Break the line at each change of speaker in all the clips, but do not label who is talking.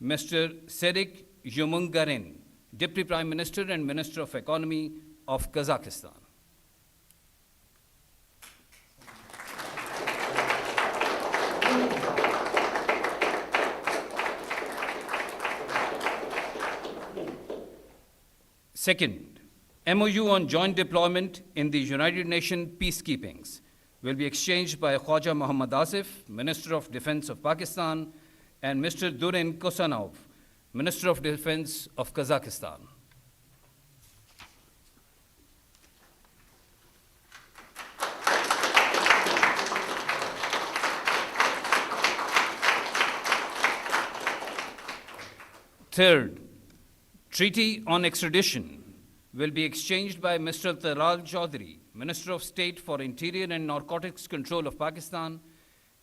Mr. Serik Yumungarin, Deputy Prime Minister and Minister of Economy of Kazakhstan. Second, MOU on joint deployment in the United Nations peacekeepings will be exchanged by Khwaja Muhammad Asif, Minister of Defense of Pakistan, and Mr. Durin Kosanov, Minister of Defense of Kazakhstan. Third, treaty on extradition will be exchanged by Mr. Taral Chaudhary, Minister of State for Interior and Narcotics Control of Pakistan,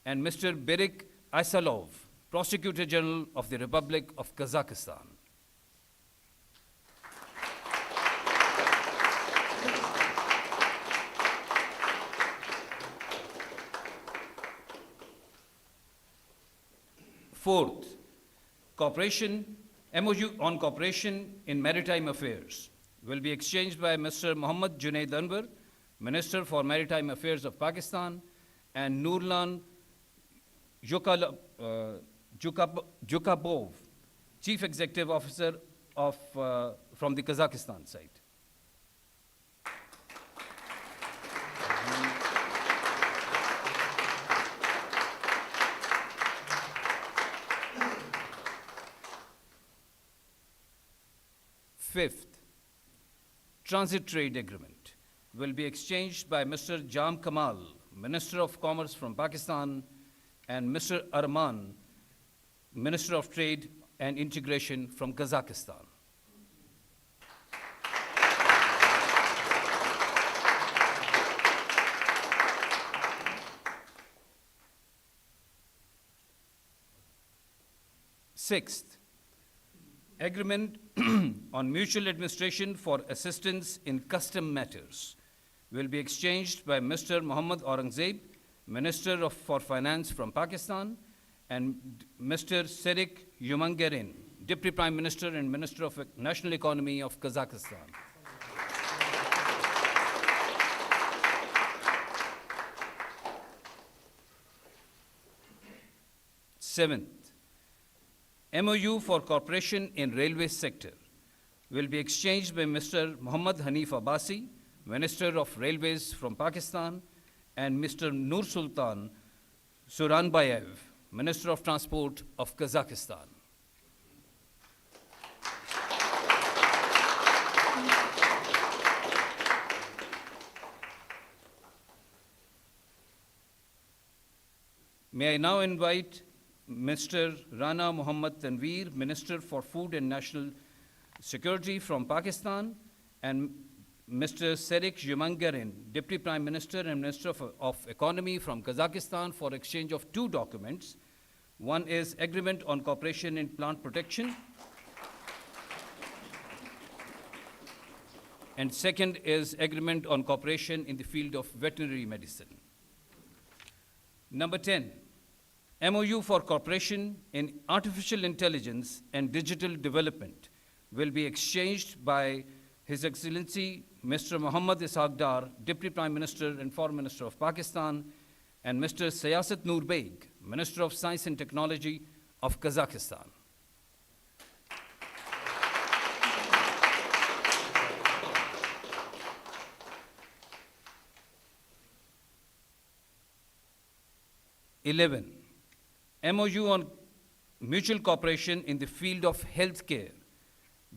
and Mr. Birik Aisalov, Prosecutor General of the Republic of Kazakhstan. Fourth, MOU on cooperation in maritime affairs will be exchanged by Mr. Mohammad Junaid Anwar, Minister for Maritime Affairs of Pakistan, and Nurlan Jukabov, Chief Executive Officer from the Kazakhstan side. Fifth, transit trade agreement will be exchanged by Mr. Jam Kamal, Minister of Commerce from Pakistan, and Mr. Arman, Minister of Trade and Integration from Kazakhstan. Sixth, agreement on mutual administration for assistance in custom matters will be exchanged by Mr. Muhammad Aurangzeb, Minister for Finance from Pakistan, and Mr. Serik Yumungarin, Deputy Prime Minister and Minister of National Economy of Kazakhstan. Seventh, MOU for cooperation in railway sector will be exchanged by Mr. Muhammad Hanif Abbasi, Minister of Railways from Pakistan, and Mr. Nur Sultan Suranbayev, Minister of Transport of Kazakhstan. May I now invite Mr. Rana Muhammad Tanveer, Minister for Food and National Security from Pakistan, and Mr. Serik Yumungarin, Deputy Prime Minister and Minister of Economy from Kazakhstan, for exchange of two documents. One is Agreement on Cooperation in Plant Protection, and second is Agreement on Cooperation in the field of veterinary medicine. Number 10, MOU for cooperation in artificial intelligence and digital development will be exchanged by His Excellency Mr. Muhammad Ishaq Dar, Deputy Prime Minister and Foreign Minister of Pakistan, and Mr. Siyasat Noor Beg, Minister of Science and Technology of Kazakhstan. MOU on mutual cooperation in the field of healthcare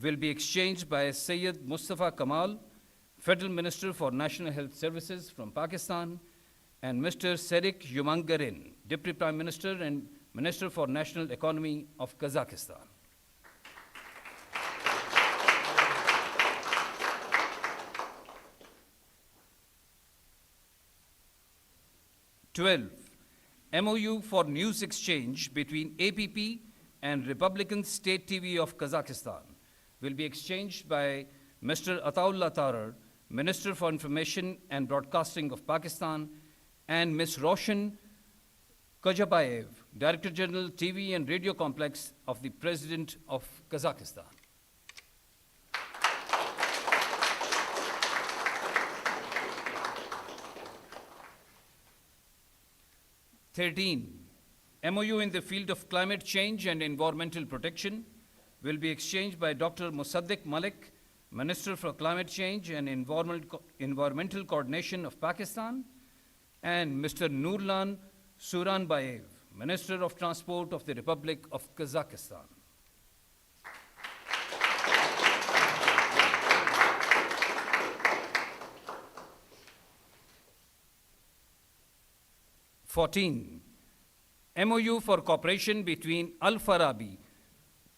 will be exchanged by Syed Mustafa Kamal, Federal Minister for National Health Services from Pakistan, and Mr. Serik Yumungarin, Deputy Prime Minister and Minister for National Economy of Kazakhstan. MOU for news exchange between APP and Republican State TV of Kazakhstan will be exchanged by Mr. Ataullah Tarar, Minister for Information and Broadcasting of Pakistan, and Ms. Roshan Kajabayev, Director General TV and Radio Complex of the President of Kazakhstan. MOU in the field of climate change and environmental protection will be exchanged by Dr. Musaddiq Malik, Minister for Climate Change and Environmental Coordination of Pakistan, and Mr. Nurlan Suranbayev, Minister of Transport of the Republic of Kazakhstan. MOU for cooperation between Al-Farabi,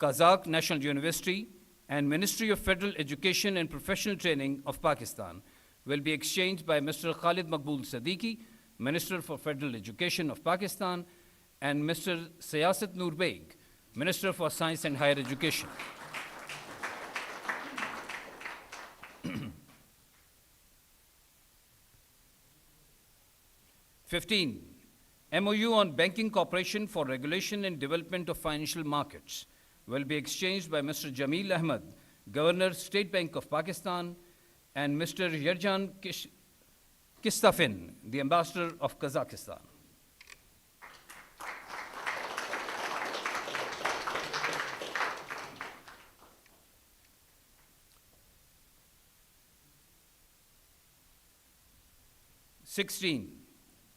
Kazakh National University, and Ministry of Federal Education and Professional Training of Pakistan will be exchanged by Mr. Khalid Maqbool Siddiqui, Minister for Federal Education of Pakistan, and Mr. Siyasat Noor Beg, Minister for Science and Higher Education. MOU on banking cooperation for regulation and development of financial markets will be exchanged by Mr. Jameel Ahmed, Governor, State Bank of Pakistan, and Mr. Yerjan Kistafin, the Ambassador of Kazakhstan.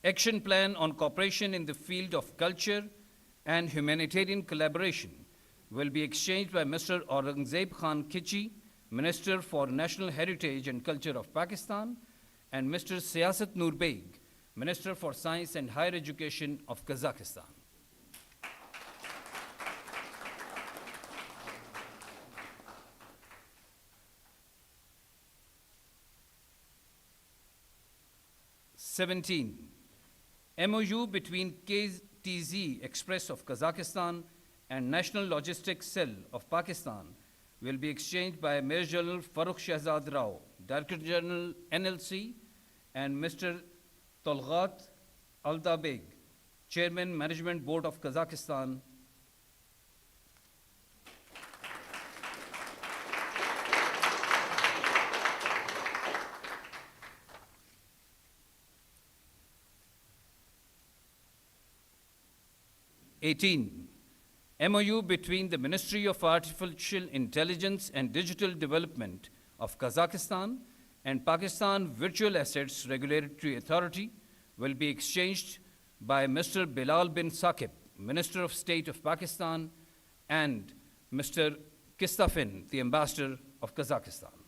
Action Plan on Cooperation in the Field of Culture and Humanitarian Collaboration will be exchanged by Mr. Aurangzeb Khan Khichi, Minister for National Heritage and Culture of Pakistan, and Mr. Siyasat Noor Beg, Minister for Science and Higher Education of Kazakhstan. MOU between KTZ Express of Kazakhstan and National Logistics Cell of Pakistan will be exchanged by Major General Farukh Shahzad Rao, Director General NLC, and Mr. Tolghat Aldabeg, Chairman Management Board of Kazakhstan. MOU between the Ministry of Artificial Intelligence and Digital Development of Kazakhstan and Pakistan Virtual Assets Regulatory Authority will be exchanged by Mr. Bilal bin Saqib, Minister of State of Pakistan, and Mr. Kistafin, the Ambassador of Kazakhstan.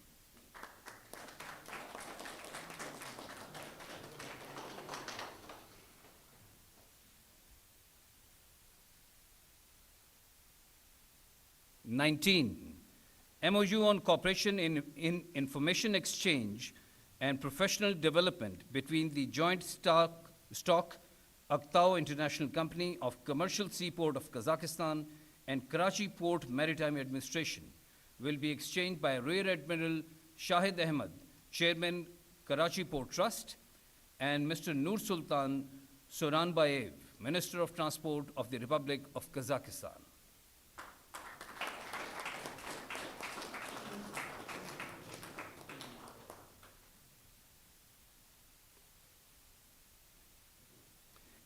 MOU on cooperation in information exchange and professional development between the Joint Stock Aktau International Company of Commercial Seaport of Kazakhstan and Karachi Port Maritime Administration will be exchanged by Rear Admiral Shahid Ahmed, Chairman, Karachi Port Trust, and Mr. Nur Sultan Soranbayev, Minister of Transport of the Republic of Kazakhstan.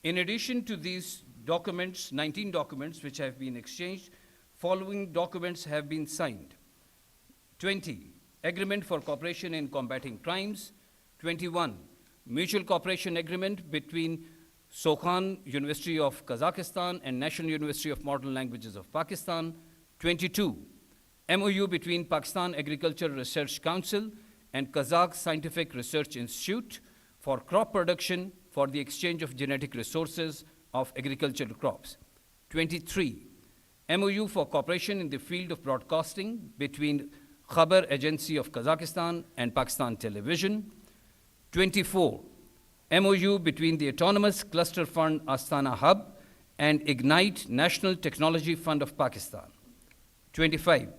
In addition to these documents, 19 documents which have been exchanged, following documents have been signed. 20, Agreement for Cooperation in Combating Crimes. 21, Mutual Cooperation Agreement between Sokhan University of Kazakhstan and National University of Modern Languages of Pakistan. 22, MOU between Pakistan Agriculture Research Council and Kazakh Scientific Research Institute for crop production for the exchange of genetic resources of agricultural crops. 23, MOU for cooperation in the field of broadcasting between Khabar Agency of Kazakhstan and Pakistan Television. 24, MOU between the Autonomous Cluster Fund Astana Hub and Ignite National Technology Fund of Pakistan. 25,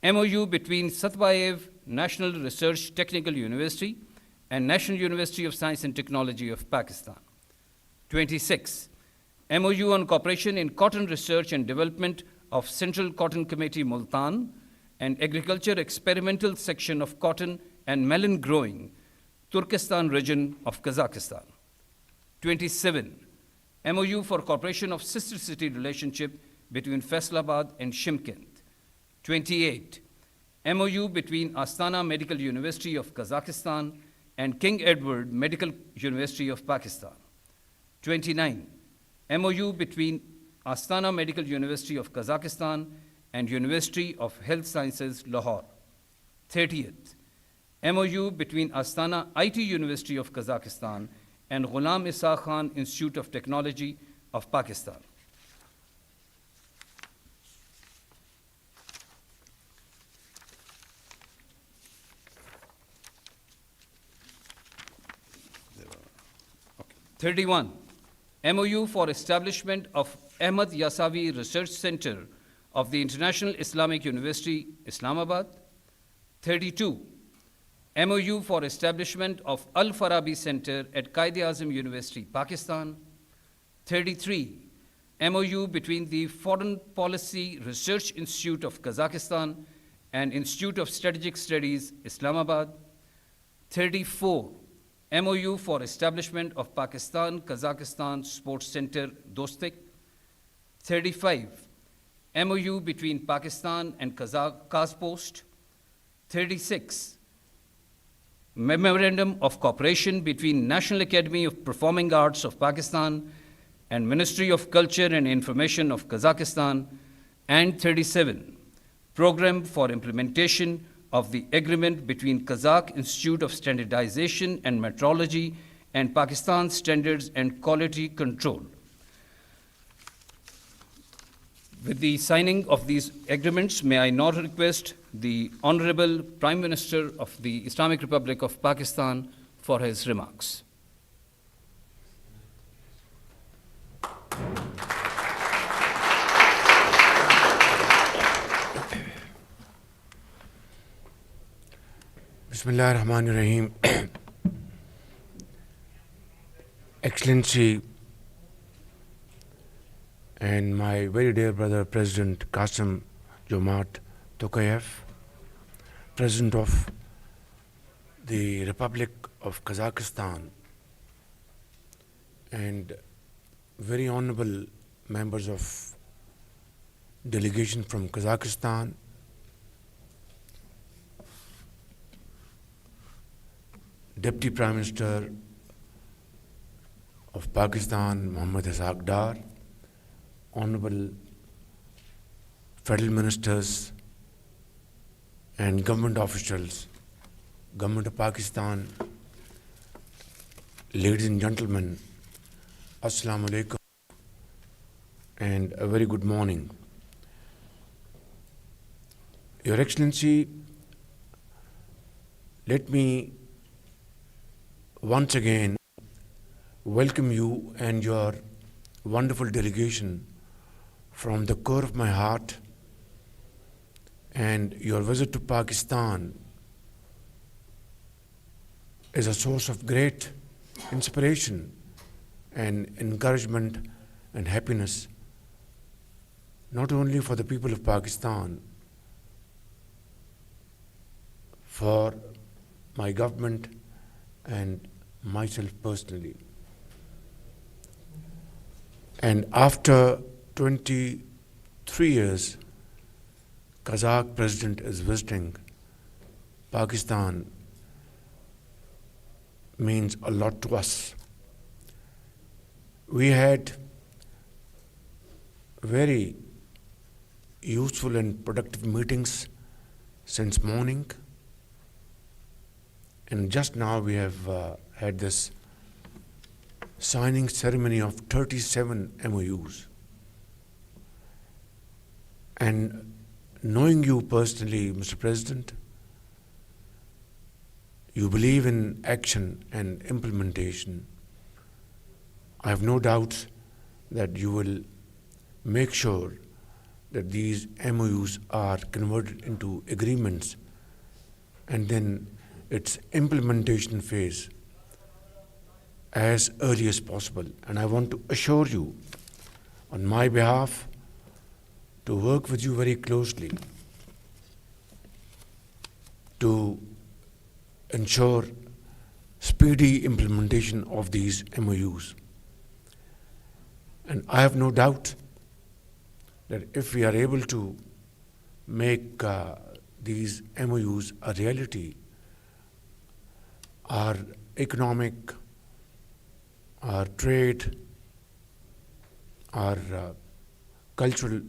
MOU between Satbayev National Research Technical University and National University of Science and Technology of Pakistan. 26, MOU on cooperation in cotton research and development of Central Cotton Committee Multan and Agriculture Experimental Section of Cotton and Melon Growing, Turkestan region of Kazakhstan. 27, MOU for cooperation of sister city relationship between Faisalabad and Shymkent. 28, MOU between Astana Medical University of Kazakhstan and King Edward Medical University of Pakistan. 29, MOU between Astana Medical University of Kazakhstan and University of Health Sciences, Lahore. 30th, MOU between Astana IT University of Kazakhstan and Ghulam Isa Khan Institute of Technology of Pakistan. Okay. 31, MOU for establishment of Ahmad Yasavi Research Center of the International Islamic University, Islamabad. 32, MOU for establishment of Al-Farabi Center at Quaid-e-Azam University, Pakistan. 33, MOU between the Foreign Policy Research Institute of Kazakhstan and Institute of Strategic Studies, Islamabad. 34, MOU for establishment of Pakistan-Kazakhstan Sports Center, Dostik. 35, MOU between Pakistan and Kazpost. 36, Memorandum of Cooperation between National Academy of Performing Arts of Pakistan and Ministry of Culture and Information of Kazakhstan. And 37, Program for Implementation of the Agreement between Kazakh Institute of Standardization and Metrology and Pakistan Standards and Quality Control. With the signing of these agreements, may I now request the Honorable Prime Minister of the Islamic Republic of Pakistan for his remarks.
Bismillah ar-Rahman ar-Rahim. Excellency and my very dear brother, President Qasim Jomart Tokayev, President of the Republic of Kazakhstan, and very honorable members of delegation from Kazakhstan, Deputy Prime Minister of Pakistan, Mohammad Ishaq Dar, honorable federal ministers and government officials, Government of Pakistan, ladies and gentlemen, Assalamu alaikum and a very good morning. Your Excellency, let me once again welcome you and your wonderful delegation from the core of my heart, and your visit to Pakistan is a source of great inspiration and encouragement and happiness, not only for the people of Pakistan, for my government and myself personally. And after 23 years, Kazakh president is visiting Pakistan means a lot to us. We had very useful and productive meetings since morning, and just now we have had this signing ceremony of 37 MOUs. And knowing you personally, Mr. President, you believe in action and implementation. I have no doubt that you will make sure that these MOUs are converted into agreements, and then its implementation phase as early as possible. And I want to assure you on my behalf to work with you very closely to ensure speedy implementation of these MOUs. And I have no doubt that if we are able to make these MOUs a reality, our economic, our trade, our cultural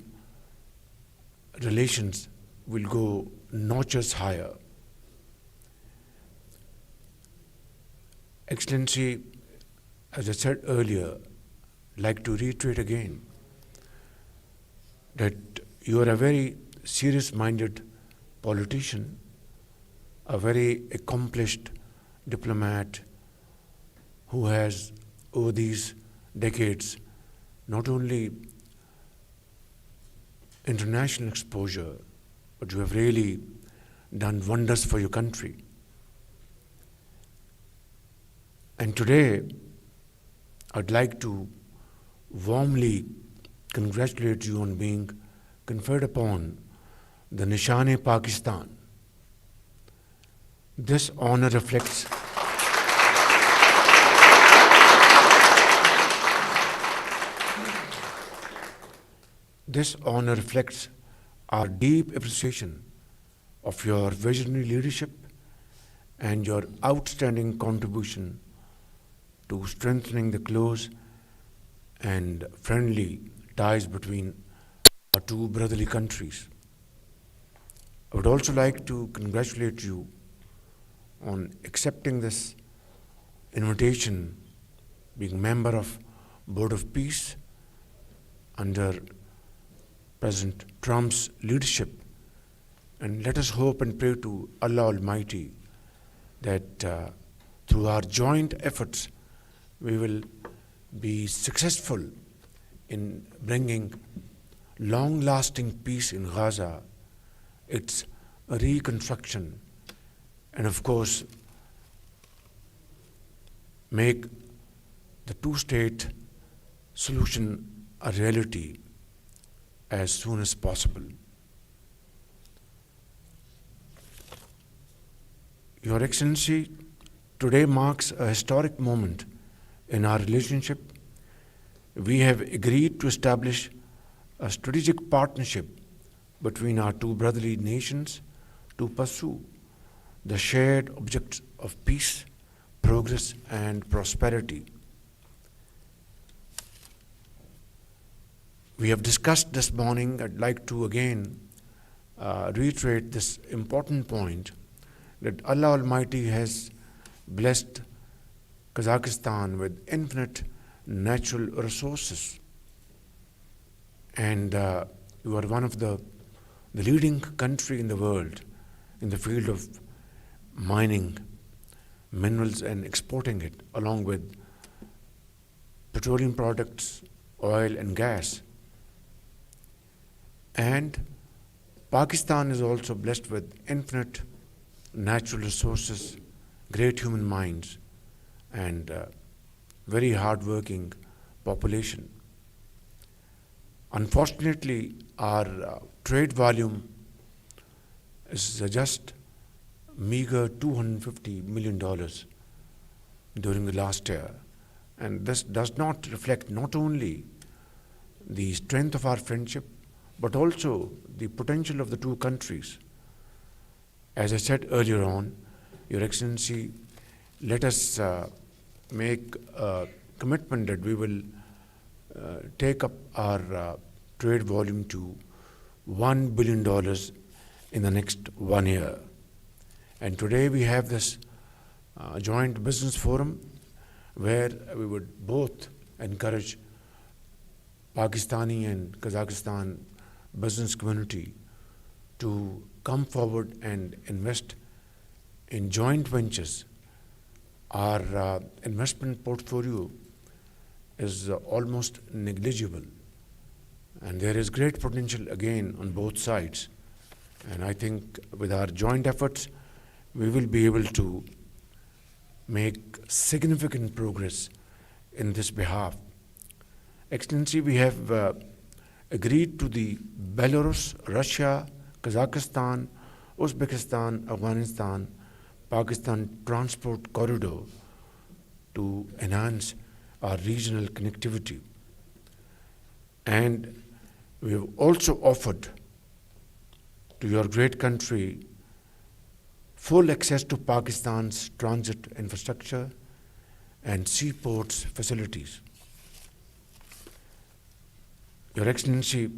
relations will go notches higher. Excellency, as I said earlier, I'd like to reiterate again that you are a very serious-minded politician, a very accomplished diplomat who has, over these decades, not only international exposure, but you have really done wonders for your country. And today, I'd like to warmly congratulate you on being conferred upon the Nishan-e-Pakistan. This honor reflects our deep appreciation of your visionary leadership and your outstanding contribution to strengthening the close and friendly ties between our two brotherly countries. I would also like to congratulate you on accepting this invitation, being member of Board of Peace under President Trump's leadership. And let us hope and pray to Allah Almighty that through our joint efforts, we will be successful in bringing long-lasting peace in Gaza, its reconstruction, and of course, make the two-state solution a reality as soon as possible. Your Excellency, today marks a historic moment in our relationship. We have agreed to establish a strategic partnership between our two brotherly nations to pursue the shared objectives of peace, progress, and prosperity. We have discussed this morning. I'd like to again reiterate this important point that Allah Almighty has blessed Kazakhstan with infinite natural resources. And you are one of the leading country in the world in the field of mining minerals and exporting it, along with petroleum products, oil and gas. And Pakistan is also blessed with infinite natural resources, great human minds, and very hard-working population. Unfortunately, our trade volume is just meager $250 million during the last year. And this does not reflect not only the strength of our friendship, but also the potential of the two countries. As I said earlier on, Your Excellency, let us make a commitment that we will take up our trade volume to $1 billion in the next 1 year. And today we have this joint business forum where we would both encourage Pakistani and Kazakhstan business community to come forward and invest in joint ventures. Our investment portfolio is almost negligible, and there is great potential again on both sides. And I think with our joint efforts, we will be able to make significant progress in this behalf. Excellency, we have agreed to the Belarus, Russia, Kazakhstan, Uzbekistan, Afghanistan, Pakistan transport corridor to enhance our regional connectivity. And we have also offered to your great country full access to Pakistan's transit infrastructure and seaports facilities. Your Excellency,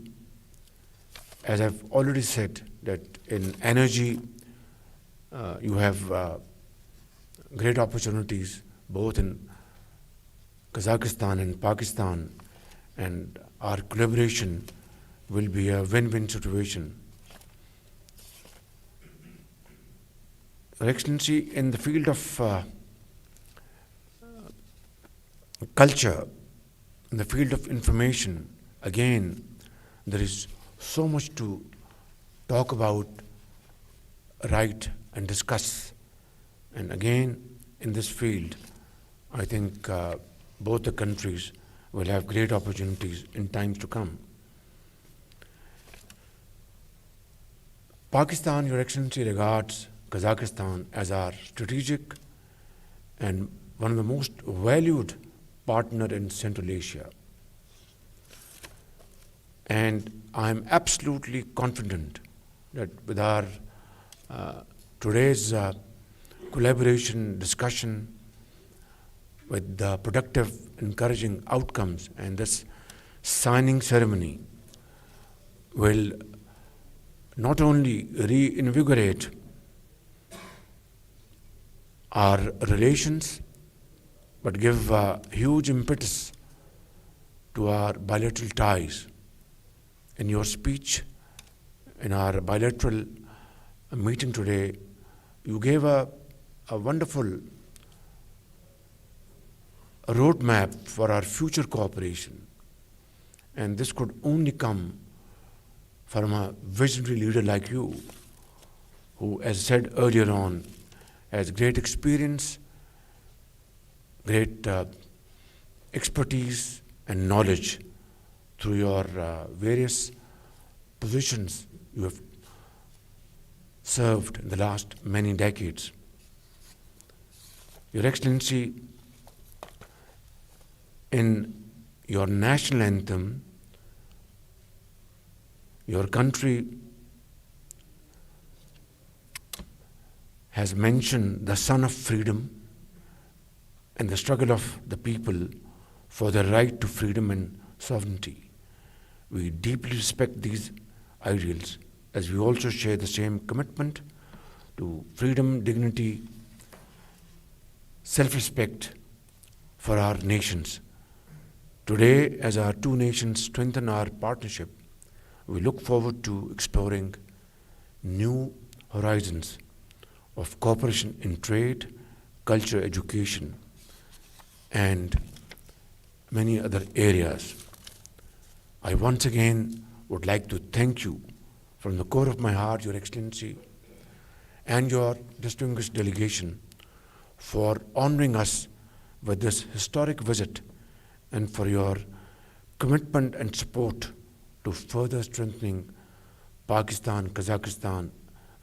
as I've already said, that in energy you have great opportunities both in Kazakhstan and Pakistan, and our collaboration will be a win-win situation. Your Excellency, in the field of culture, in the field of information, again, there is so much to talk about, write, and discuss. And again, in this field, I think both the countries will have great opportunities in times to come. Pakistan, Your Excellency, regards Kazakhstan as our strategic and one of the most valued partner in Central Asia. And I'm absolutely confident that with our today's collaboration, discussion, with the productive, encouraging outcomes, and this signing ceremony will not only reinvigorate our relations, but give a huge impetus to our bilateral ties. In your speech, in our bilateral meeting today, you gave a wonderful roadmap for our future cooperation. And this could only come from a visionary leader like you, who, as said earlier on, has great experience, great expertise and knowledge through your various positions you have served in the last many decades. Your Excellency, in your national anthem, your country has mentioned the son of freedom and the struggle of the people for the right to freedom and sovereignty. We deeply respect these ideals, as we also share the same commitment to freedom, dignity, self-respect for our nations. Today, as our two nations strengthen our partnership, we look forward to exploring new horizons of cooperation in trade, culture, education, and many other areas. I once again would like to thank you from the core of my heart, Your Excellency, and your distinguished delegation for honoring us with this historic visit and for your commitment and support to further strengthening Pakistan-Kazakhstan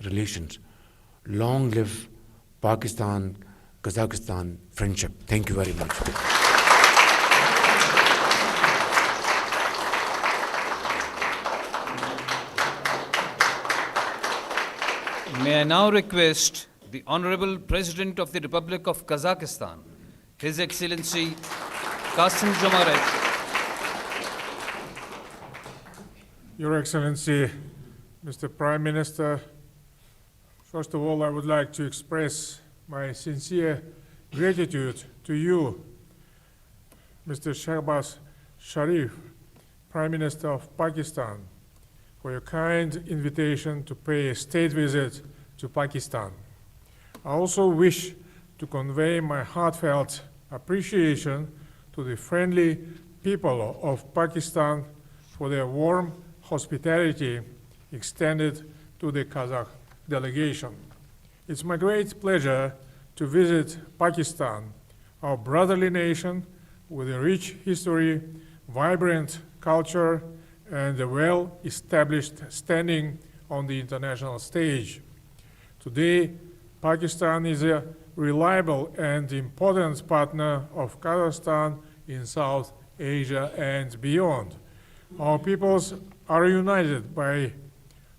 relations. Long live Pakistan-Kazakhstan friendship. Thank you very much.
May I now request the Honorable President of the Republic of Kazakhstan, His Excellency Kassym-Jomart.
Your Excellency, Mr. Prime Minister, first of all, I would like to express my sincere gratitude to you, Mr. Shehbaz Sharif, Prime Minister of Pakistan, for your kind invitation to pay a state visit to Pakistan. I also wish to convey my heartfelt appreciation to the friendly people of Pakistan for their warm hospitality extended to the Kazakh delegation. It's my great pleasure to visit Pakistan, our brotherly nation with a rich history vibrant culture, and a well-established standing on the international stage. Today, Pakistan is a reliable and important partner of Kazakhstan in South Asia and beyond. Our peoples are united by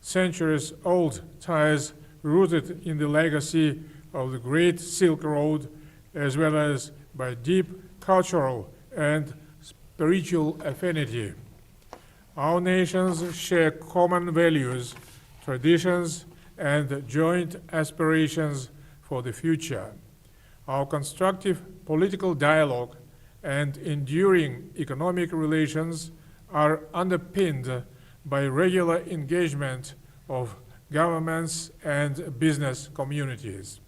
centuries-old ties rooted in the legacy of the Great Silk Road, as well as by deep cultural and spiritual affinity. Our nations share common values, traditions, and joint aspirations for the future. Our constructive political dialogue and enduring economic relations are underpinned by regular engagement of governments and business communities.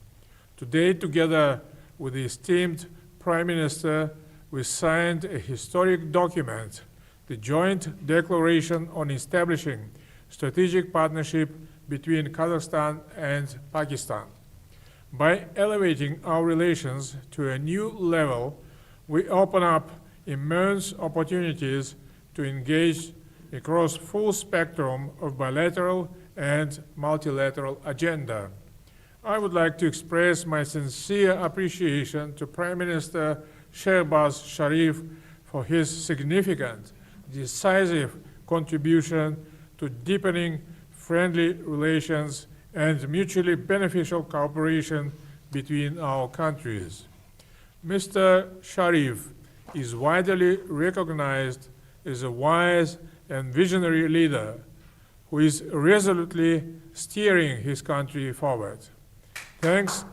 Today, together with the esteemed Prime Minister, we signed a historic document, the Joint Declaration on Establishing Strategic Partnership between Kazakhstan and Pakistan. By elevating our relations to a new level, we open up immense opportunities to engage across full spectrum of bilateral and multilateral agenda. I would like to express my sincere appreciation to Prime Minister Shehbaz Sharif for his significant, decisive contribution to deepening friendly relations and mutually beneficial cooperation between our countries. Mr. Sharif is widely recognized as a wise and visionary leader who is resolutely steering his country forward. Thanks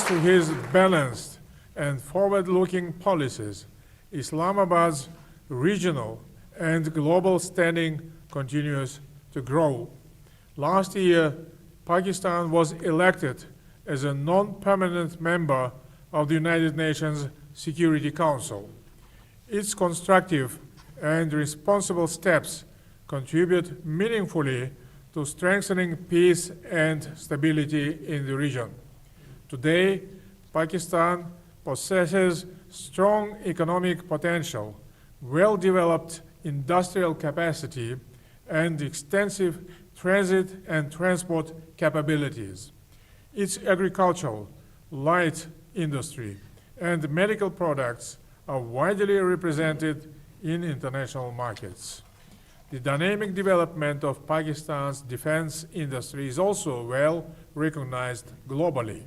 to his balanced and forward-looking policies, Islamabad's regional and global standing continues to grow. Last year, Pakistan was elected as a non-permanent member of the United Nations Security Council. Its constructive and responsible steps contribute meaningfully to strengthening peace and stability in the region. Today, Pakistan possesses strong economic potential, well-developed industrial capacity, and extensive transit and transport capabilities. Its agricultural, light industry, and medical products are widely represented in international markets. The dynamic development of Pakistan's defense industry is also well recognized globally.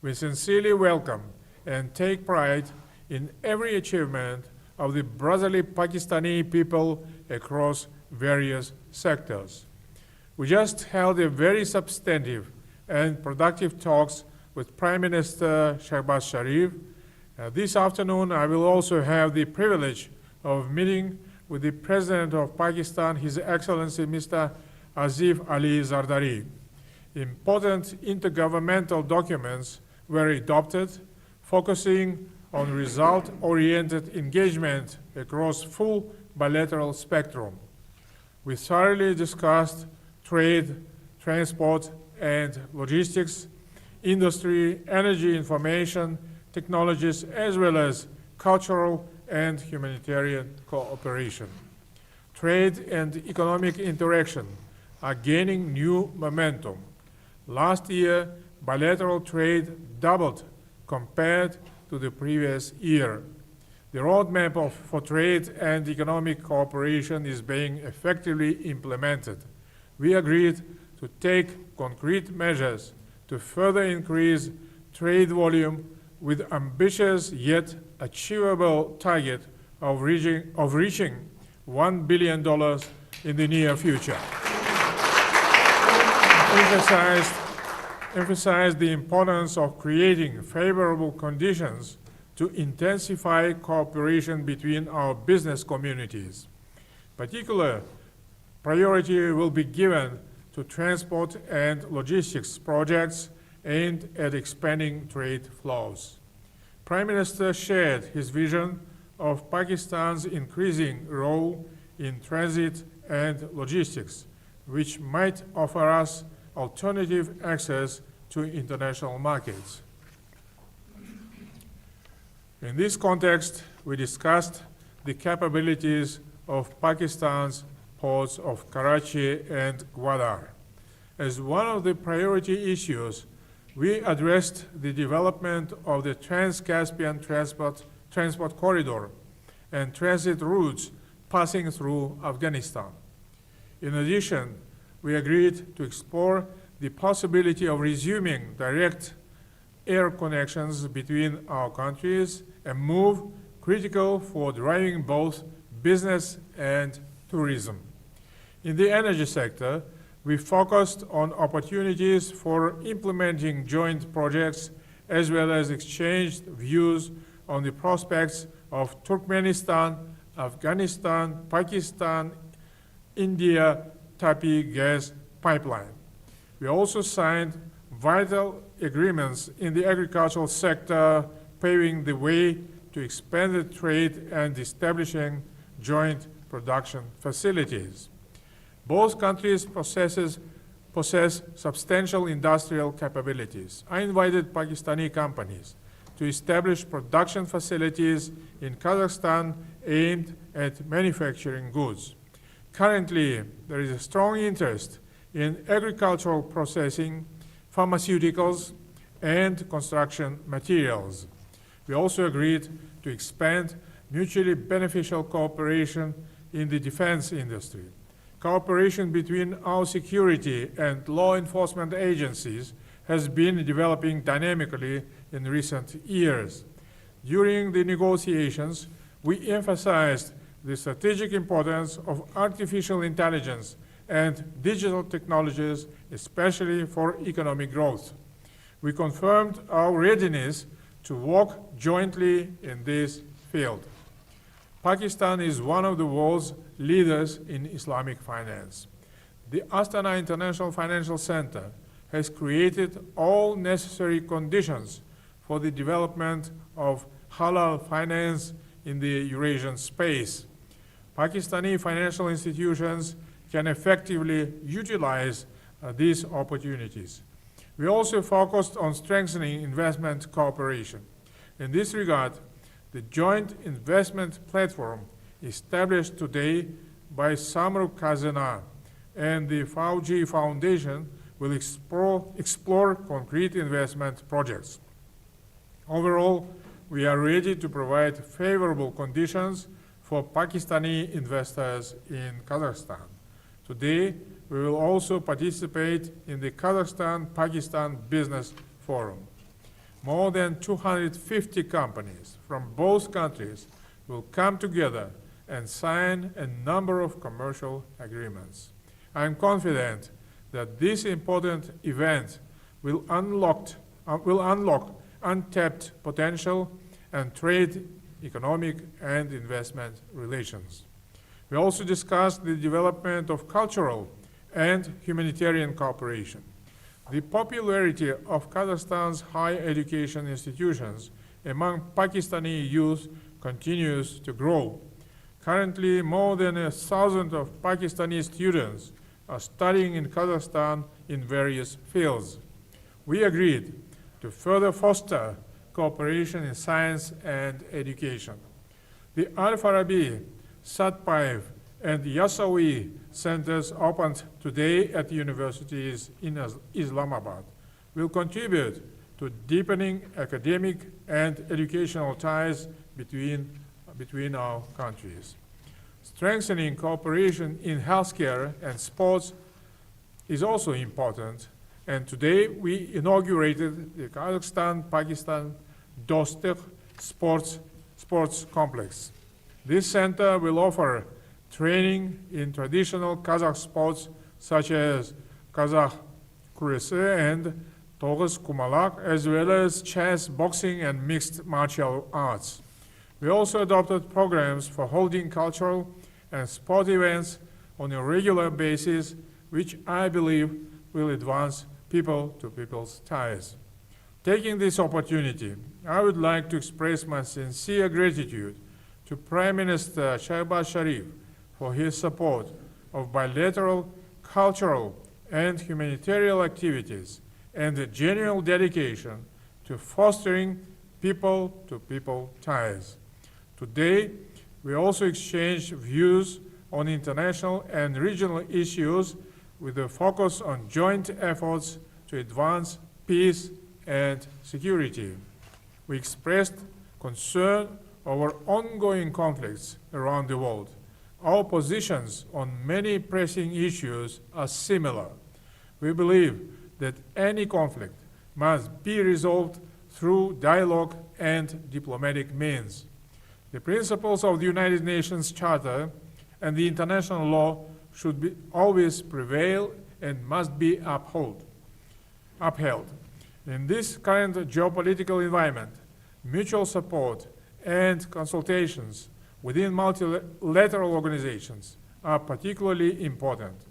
We sincerely welcome and take pride in every achievement of the brotherly Pakistani people across various sectors. We just held a very substantive and productive talks with Prime Minister Shehbaz Sharif. This afternoon, I will also have the privilege of meeting with the President of Pakistan, His Excellency Mr. Asif Ali Zardari. Important intergovernmental documents were adopted, focusing on result-oriented engagement across full bilateral spectrum. We thoroughly discussed trade, transport, and logistics, industry, energy, information, technologies, as well as cultural and humanitarian cooperation. Trade and economic interaction are gaining new momentum. Last year, bilateral trade doubled compared to the previous year. The roadmap for trade and economic cooperation is being effectively implemented. We agreed to take concrete measures to further increase trade volume with ambitious yet achievable target of reaching $1 billion in the near future. Emphasized the importance of creating favorable conditions to intensify cooperation between our business communities. Particular priority will be given to transport and logistics projects aimed at expanding trade flows. Prime Minister shared his vision of Pakistan's increasing role in transit and logistics, which might offer us alternative access to international markets. In this context, we discussed the capabilities of Pakistan's ports of Karachi and Gwadar. As one of the priority issues, we addressed the development of the Trans-Caspian transport corridor and transit routes passing through Afghanistan. In addition, we agreed to explore the possibility of resuming direct air connections between our countries, a move critical for driving both business and tourism. In the energy sector, we focused on opportunities for implementing joint projects as well as exchanged views on the prospects of Turkmenistan, Afghanistan, Pakistan, India, Tapi gas pipeline. We also signed vital agreements in the agricultural sector, paving the way to expanded trade and establishing joint production facilities. Both countries possess substantial industrial capabilities. I invited Pakistani companies to establish production facilities in Kazakhstan aimed at manufacturing goods. Currently, there is a strong interest in agricultural processing, pharmaceuticals, and construction materials. We also agreed to expand mutually beneficial cooperation in the defense industry. Cooperation between our security and law enforcement agencies has been developing dynamically in recent years. During the negotiations, we emphasized the strategic importance of artificial intelligence and digital technologies, especially for economic growth. We confirmed our readiness to work jointly in this field. Pakistan is one of the world's leaders in Islamic finance. The Astana International Financial Center has created all necessary conditions for the development of halal finance in the Eurasian space. Pakistani financial institutions can effectively utilize these opportunities. We also focused on strengthening investment cooperation. In this regard, the joint investment platform established today by Samruk Kazana and the Fauji Foundation will explore concrete investment projects. Overall, we are ready to provide favorable conditions for Pakistani investors in Kazakhstan. Today, we will also participate in the Kazakhstan-Pakistan Business Forum. More than 250 companies from both countries will come together and sign a number of commercial agreements. I am confident that this important event will unlock untapped potential and trade, economic, and investment relations. We also discussed the development of cultural and humanitarian cooperation. The popularity of Kazakhstan's higher education institutions among Pakistani youth continues to grow. Currently, more than 1,000 of Pakistani students are studying in Kazakhstan in various fields. We agreed to further foster cooperation in science and education. The Al-Farabi, Satpaiv, and Yasawi centers opened today at universities in Islamabad will contribute to deepening academic and educational ties between our countries. Strengthening cooperation in healthcare and sports is also important, and today we inaugurated the Kazakhstan-Pakistan Dostik Sports Complex. This center will offer training in traditional Kazakh sports such as Kazakh kuresi and Toğız Kumalak, as well as chess, boxing, and mixed martial arts. We also adopted programs for holding cultural and sport events on a regular basis, which I believe will advance people-to-people ties. Taking this opportunity, I would like to express my sincere gratitude to Prime Minister Shehbaz Sharif for his support of bilateral, cultural, and humanitarian activities and the genuine dedication to fostering people-to-people ties. Today, we also exchange views on international and regional issues with a focus on joint efforts to advance peace and security. We expressed concern over ongoing conflicts around the world. Our positions on many pressing issues are similar. We believe that any conflict must be resolved through dialogue and diplomatic means. The principles of the United Nations Charter and the international law should always prevail and must be upheld. In this current geopolitical environment, mutual support and consultations within multilateral organizations are particularly important.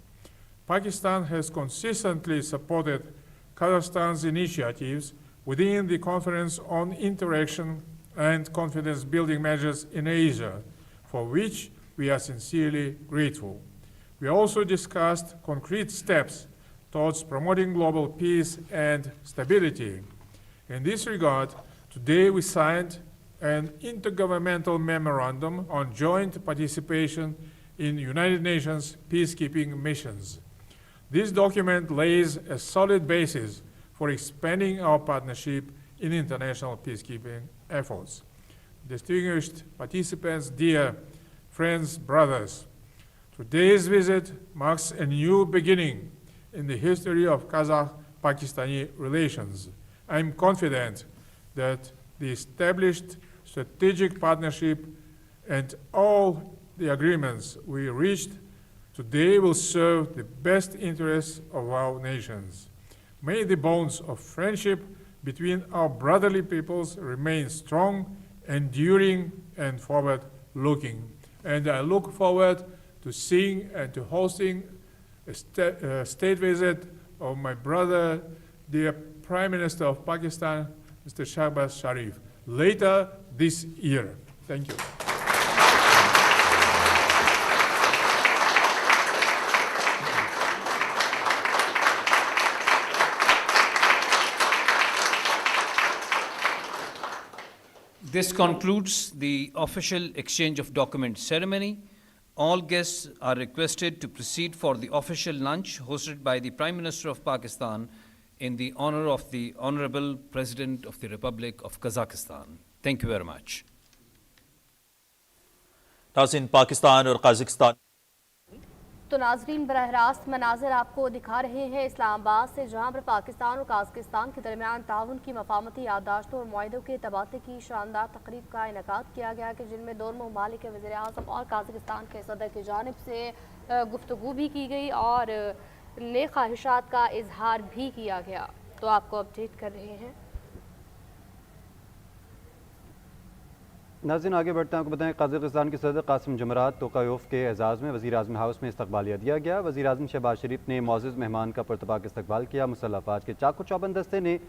Pakistan has consistently supported Kazakhstan's initiatives within the Conference on Interaction and Confidence-Building Measures in Asia, for which we are sincerely grateful. We also discussed concrete steps towards promoting global peace and stability. In this regard, today we signed an intergovernmental memorandum on joint participation in United Nations peacekeeping missions. This document lays a solid basis for expanding our partnership in international peacekeeping efforts. Distinguished participants, dear friends, brothers, today's visit marks a new beginning in the history of Kazakh-Pakistani relations. I am confident that the established strategic partnership and all the agreements we reached today will serve the best interests of our nations. May the bonds of friendship between our brotherly peoples remain strong, enduring, and forward-looking. And I look forward to seeing and to hosting a state visit of my brother, the Prime Minister of Pakistan, Mr. Shahbaz Sharif, later this year. Thank you.
This concludes the official exchange of documents ceremony. All guests are requested to proceed for the official lunch hosted by the Prime Minister of Pakistan in the honor of the Honorable President of the Republic of Kazakhstan. Thank you very much.
नाज़रीन, पाकिस्तान और Kazakhstan.
तो नाजरीन बराह रास्त मनाजिर आपको दिखा रहे हैं इस्लामाबाद से, जहां पर पाकिस्तान और कज़ाकिस्तान के दरमियान ताउन की मफामती याददाश्तों और मुआहदों के तबादले की शानदार तकरीब का इनेकाद किया गया कि जिनमें दोनों ममालिक के वज़ीर आज़म और कज़ाकिस्तान के सदर की जानिब से गुफ्तगू भी की गई और नेक ख्वाहिशात का इजहार भी किया गया। तो आपको अपडेट कर रहे हैं।
नाज़रीन आगे बढ़ते हैं, आपको बताएं कज़ाकिस्तान के सदर कासिम जमरात तोकायोफ के एजाज़ में वज़ीर आज़म हाउस में इस्तकबालिया दिया गया। वज़ीर आज़म शहबाज शरीफ ने मौज़ूज़ मेहमान का पुरतपाक इस्तकबाल किया। मुसल्लह अफ़वाज के चाको चौबंद दस्ते ने